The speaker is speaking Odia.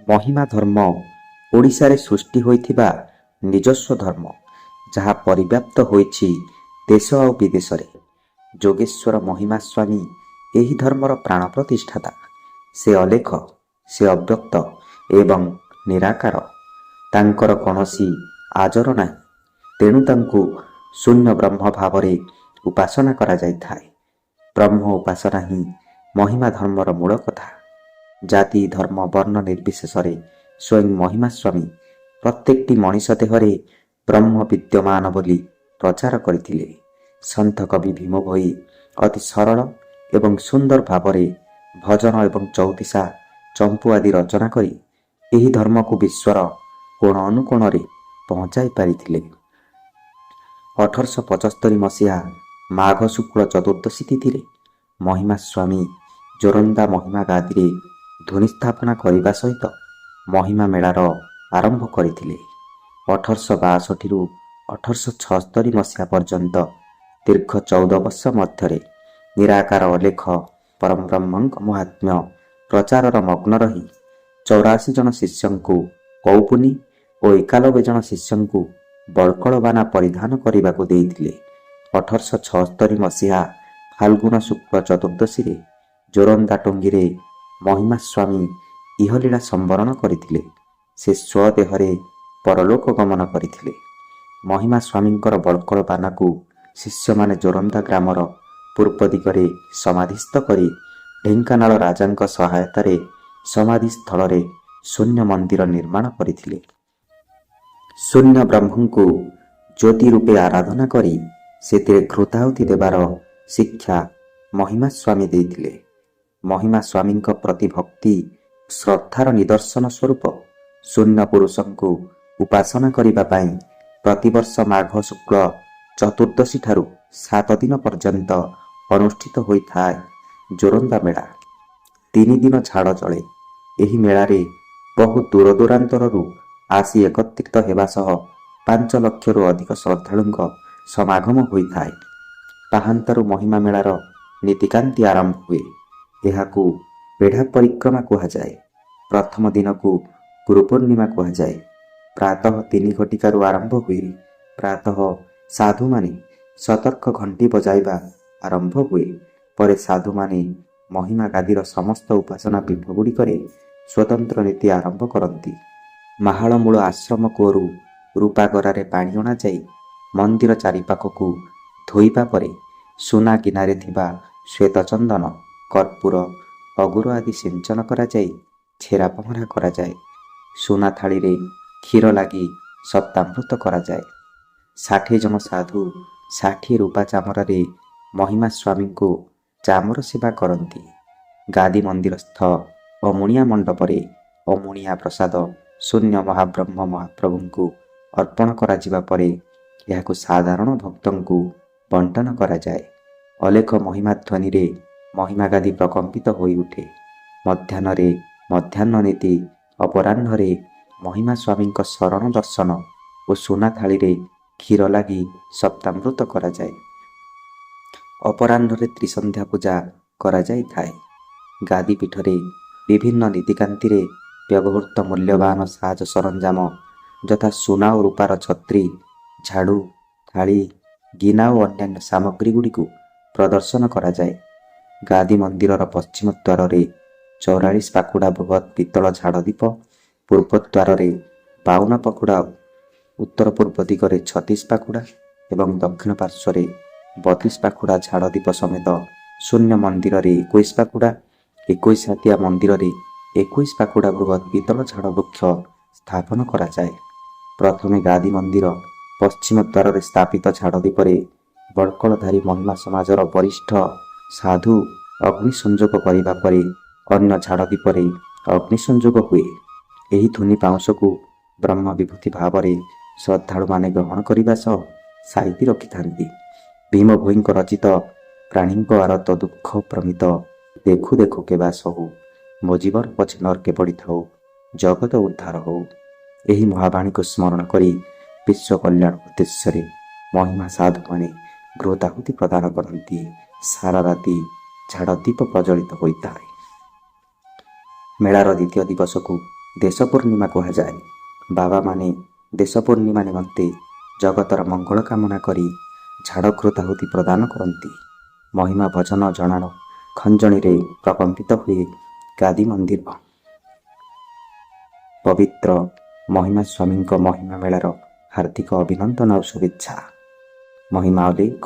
ମହିମା ଧର୍ମ ଓଡ଼ିଶାରେ ସୃଷ୍ଟି ହୋଇଥିବା ନିଜସ୍ୱ ଧର୍ମ, ଯାହା ପରିବ୍ୟାପ୍ତ ହୋଇଛି ଦେଶ ଆଉ ବିଦେଶରେ। ଯୋଗେଶ୍ୱର ମହିମା ସ୍ୱାମୀ ଏହି ଧର୍ମର ପ୍ରାଣ ପ୍ରତିଷ୍ଠାତା। ସେ ଅଲେଖ, ସେ ଅବ୍ୟକ୍ତ ଏବଂ ନିରାକାର। ତାଙ୍କର କୌଣସି ଆଜର ନାହିଁ, ତେଣୁ ତାଙ୍କୁ ଶୂନ୍ୟ ବ୍ରହ୍ମ ଭାବରେ ଉପାସନା କରାଯାଇଥାଏ। ବ୍ରହ୍ମ ଉପାସନା ହିଁ ମହିମା ଧର୍ମର ମୂଳ କଥା। ଜାତି, ଧର୍ମ, ବର୍ଣ୍ଣ ନିର୍ବିଶେଷରେ ସ୍ୱୟଂ ମହିମା ସ୍ୱାମୀ ପ୍ରତ୍ୟେକଟି ମଣିଷ ଦେହରେ ବ୍ରହ୍ମ ବିଦ୍ୟମାନ ବୋଲି ପ୍ରଚାର କରିଥିଲେ। ସନ୍ଥ କବି ଭୀମ ଭୋଇ ଅତି ସରଳ ଏବଂ ସୁନ୍ଦର ଭାବରେ ଭଜନ ଏବଂ ଚଉତିଶା, ଚମ୍ପୁ ଆଦି ରଚନା କରି ଏହି ଧର୍ମକୁ ବିଶ୍ୱର କୋଣ ଅନୁକୋଣରେ ପହଞ୍ଚାଇ ପାରିଥିଲେ। 1875 ମସିହା ମାଘ ଶୁକ୍ଳ ଚତୁର୍ଦ୍ଦଶୀ ତିଥିରେ ମହିମା ସ୍ୱାମୀ ଜୋରନ୍ଦା ମହିମା ଗାଦିରେ ଧୂନି ସ୍ଥାପନା କରିବା ସହିତ ମହିମା ମେଳାର ଆରମ୍ଭ କରିଥିଲେ। 1862ରୁ 1876 ମସିହା ପର୍ଯ୍ୟନ୍ତ ଦୀର୍ଘ 14 ବର୍ଷ ମଧ୍ୟରେ ନିରାକାର ଅଲେଖ ପରମବ୍ରହ୍ମଙ୍କ ମହାତ୍ମ୍ୟ ପ୍ରଚାରର ମଗ୍ନ ରହି 84 ଜଣ ଶିଷ୍ୟଙ୍କୁ କୌପୁନୀ ଓ 91 ଜଣ ଶିଷ୍ୟଙ୍କୁ ବଳକଳବାନା ପରିଧାନ କରିବାକୁ ଦେଇଥିଲେ। 1876 ମସିହା ଫାଲ୍ଗୁନ ଶୁକ୍ଳ ଚତୁର୍ଦ୍ଦଶୀରେ ଜୋରନ୍ଦା ଟୁଙ୍ଗିରେ ମହିମା ସ୍ୱାମୀ ଇହଲୀଳା ସମ୍ବରଣ କରିଥିଲେ। ସେ ସ୍ୱଦେହରେ ପରଲୋକ ଗମନ କରିଥିଲେ। ମହିମା ସ୍ୱାମୀଙ୍କର ବଳକଳବାନାକୁ ଶିଷ୍ୟମାନେ ଜୋରନ୍ଦା ଗ୍ରାମର ପୂର୍ବ ଦିଗରେ ସମାଧିସ୍ଥ କରି ଢେଙ୍କାନାଳ ରାଜାଙ୍କ ସହାୟତାରେ ସମାଧିସ୍ଥଳରେ ଶୂନ୍ୟ ମନ୍ଦିର ନିର୍ମାଣ କରିଥିଲେ। ଶୂନ୍ୟ ବ୍ରହ୍ମଙ୍କୁ ଜ୍ୟୋତି ରୂପେ ଆରାଧନା କରି ସେଥିରେ ଘୃତାହୁତି ଦେବାର ଶିକ୍ଷା ମହିମା ସ୍ୱାମୀ ଦେଇଥିଲେ। ମହିମା ସ୍ୱାମୀଙ୍କ ପ୍ରତି ଭକ୍ତି ଶ୍ରଦ୍ଧାର ନିଦର୍ଶନ ସ୍ୱରୂପ ଶୂନ୍ୟ ପୁରୁଷଙ୍କୁ ଉପାସନା କରିବା ପାଇଁ ପ୍ରତିବର୍ଷ ମାଘ ଶୁକ୍ଳ ଚତୁର୍ଦ୍ଦଶୀ ଠାରୁ 7 ଦିନ ପର୍ଯ୍ୟନ୍ତ ଅନୁଷ୍ଠିତ ହୋଇଥାଏ ଜୋରନ୍ଦା ମେଳା। 3 ଦିନ ଝାଡ଼ ଚଳେ। ଏହି ମେଳାରେ ବହୁ ଦୂରଦୂରାନ୍ତରରୁ ଆସି ଏକତ୍ରିତ ହେବା ସହ 5 ଲକ୍ଷରୁ ଅଧିକ ଶ୍ରଦ୍ଧାଳୁଙ୍କ ସମାଗମ ହୋଇଥାଏ। ପାହାନ୍ତାରୁ ମହିମା ମେଳାର ନୀତିକାନ୍ତି ଆରମ୍ଭ ହୁଏ। ଏହାକୁ ବେଢ଼ା ପରିକ୍ରମା କୁହାଯାଏ। ପ୍ରଥମ ଦିନକୁ ଗୁରୁ ପୂର୍ଣ୍ଣିମା କୁହାଯାଏ। ପ୍ରାତଃ 3 ଘଟିକାରୁ ଆରମ୍ଭ ହୁଏ। ପ୍ରାତଃ ସାଧୁମାନେ ସତର୍କ ଘଣ୍ଟି ବଜାଇବା ଆରମ୍ଭ ହୁଏ। ପରେ ସାଧୁମାନେ ମହିମା ଗାଦିର ସମସ୍ତ ଉପାସନା ପୀଠଗୁଡ଼ିକରେ ସ୍ୱତନ୍ତ୍ର ନୀତି ଆରମ୍ଭ କରନ୍ତି। ମାହାଳମୂଳ ଆଶ୍ରମ କୂଅରୁ ରୂପା ଗରାରେ ପାଣି ଅଣାଯାଇ ମନ୍ଦିର ଚାରିପାଖକୁ ଧୋଇବା ପରେ ସୁନା ଗିନାରେ ଥିବା ଶ୍ୱେତଚନ୍ଦନ, କର୍ପୂର, ଅଗୁର ଆଦି ସିଞ୍ଚନ କରାଯାଇ ଛେରା ପହଁରା କରାଯାଏ। ସୁନା ଥାଳିରେ କ୍ଷୀର ଲାଗି ସପ୍ତାମୃତ କରାଯାଏ। 60 ଜଣ ସାଧୁ 60 ରୂପା ଚାମରରେ ମହିମା ସ୍ୱାମୀଙ୍କୁ ଚାମର ସେବା କରନ୍ତି। ଗାଦି ମନ୍ଦିରସ୍ଥ ଅମୁଣିଆ ମଣ୍ଡପରେ ଅମୁଣିଆ ପ୍ରସାଦ ଶୂନ୍ୟ ମହାବ୍ରହ୍ମ ମହାପ୍ରଭୁଙ୍କୁ ଅର୍ପଣ କରାଯିବା ପରେ ଏହାକୁ ସାଧାରଣ ଭକ୍ତଙ୍କୁ ବଣ୍ଟନ କରାଯାଏ। ଅଲେଖ ମହିମା ଧ୍ୱନିରେ ମହିମା ଗାଦି ପ୍ରକମ୍ପିତ ହୋଇଉଠେ। ମଧ୍ୟାହ୍ନରେ ମଧ୍ୟାହ୍ନ ନୀତି, ଅପରାହ୍ନରେ ମହିମା ସ୍ୱାମୀଙ୍କ ଶରଣ ଦର୍ଶନ ଓ ସୁନା ଥାଳିରେ କ୍ଷୀର ଲାଗି ସପ୍ତାମୃତ କରାଯାଏ। ଅପରାହ୍ନରେ ତ୍ରିସନ୍ଧ୍ୟା ପୂଜା କରାଯାଇଥାଏ। ଗାଦି ପୀଠରେ ବିଭିନ୍ନ ନୀତିକାନ୍ତିରେ ବ୍ୟବହୃତ ମୂଲ୍ୟବାନ ସାଜ ସରଞ୍ଜାମ ଯଥା ସୁନା ଓ ରୂପାର ଛତ୍ରୀ, ଝାଡ଼ୁ, ଥାଳି, ଗିନା ଓ ଅନ୍ୟାନ୍ୟ ସାମଗ୍ରୀଗୁଡ଼ିକୁ ପ୍ରଦର୍ଶନ କରାଯାଏ। ଗାଦି ମନ୍ଦିରର ପଶ୍ଚିମ ଦ୍ୱାରରେ 44 ପାଖୁଡ଼ା ବୃହତ୍ ପିତ୍ତଳ ଝାଡ଼ ଦୀପ, ପୂର୍ବ ଦ୍ୱାରରେ 52 ପାଖୁଡ଼ା, ଉତ୍ତର ପୂର୍ବ ଦିଗରେ 36 ପାଖୁଡ଼ା ଏବଂ ଦକ୍ଷିଣ ପାର୍ଶ୍ୱରେ 32 ପାଖୁଡ଼ା ଝାଡ଼ ଦୀପ ସମେତ ଶୂନ୍ୟ ମନ୍ଦିରରେ 21 ପାଖୁଡ଼ା, 21 ହାତିଆ ମନ୍ଦିରରେ 21 ପାଖୁଡ଼ା ବୃହତ୍ ପିତ୍ତଳ ଝାଡ଼ ବୃକ୍ଷ ସ୍ଥାପନ କରାଯାଏ। ପ୍ରଥମେ ଗାଦି ମନ୍ଦିର ପଶ୍ଚିମ ଦ୍ୱାରରେ ସ୍ଥାପିତ ଝାଡ଼ ଦୀପରେ ବଳକଳଧାରୀ ମହିମା ସମାଜର ବରିଷ୍ଠ ସାଧୁ ଅଗ୍ନି ସଂଯୋଗ କରିବା ପରେ ଅନ୍ୟ ଝାଡ଼ ଦୀପରେ ଅଗ୍ନି ସଂଯୋଗ ହୁଏ। ଏହି ଧୂନି ପାଉଁଶକୁ ବ୍ରହ୍ମ ବିଭୂତି ଭାବରେ ଶ୍ରଦ୍ଧାଳୁମାନେ ଗ୍ରହଣ କରିବା ସହ ସାଇତି ରଖିଥାନ୍ତି। ଭୀମ ଭୋଇଙ୍କ ରଚିତ ପ୍ରାଣୀଙ୍କ ଆରତ ଦୁଃଖ ପ୍ରମିତ ଦେଖୁ ଦେଖୁ କେବା ସହୁ, ମୋ ଜୀବନ ପଛେ ନର୍କେ ପଡ଼ିଥାଉ, ଜଗତ ଉଦ୍ଧାର ହଉ। ଏହି ମହାବାଣୀକୁ ସ୍ମରଣ କରି ବିଶ୍ୱ କଲ୍ୟାଣ ଉଦ୍ଦେଶ୍ୟରେ ମହିମା ସାଧୁମାନେ ଘୃତାହୁତି ପ୍ରଦାନ କରନ୍ତି। ସାରା ରାତି ଝାଡ଼ ଦୀପ ପ୍ରଜ୍ୱଳିତ ହୋଇଥାଏ। ମେଳାର ଦ୍ୱିତୀୟ ଦିବସକୁ ଦେଶ ପୂର୍ଣ୍ଣିମା କୁହାଯାଏ। ବାବାମାନେ ଦେଶ ପୂର୍ଣ୍ଣିମା ନିମନ୍ତେ ଜଗତର ମଙ୍ଗଳ କାମନା କରି ଝାଡ଼ଘୃତାହୁତି ପ୍ରଦାନ କରନ୍ତି। ମହିମା ଭଜନ ଜଣାଣ ଖଞ୍ଜଣୀରେ ପ୍ରକମ୍ପିତ ହୁଏ ଗାଦି ମନ୍ଦିର। ପବିତ୍ର ମହିମା ସ୍ୱାମୀଙ୍କ ମହିମା ମେଳାର ହାର୍ଦ୍ଦିକ ଅଭିନନ୍ଦନ ଓ ଶୁଭେଚ୍ଛା। ମହିମା ଅଲେଖ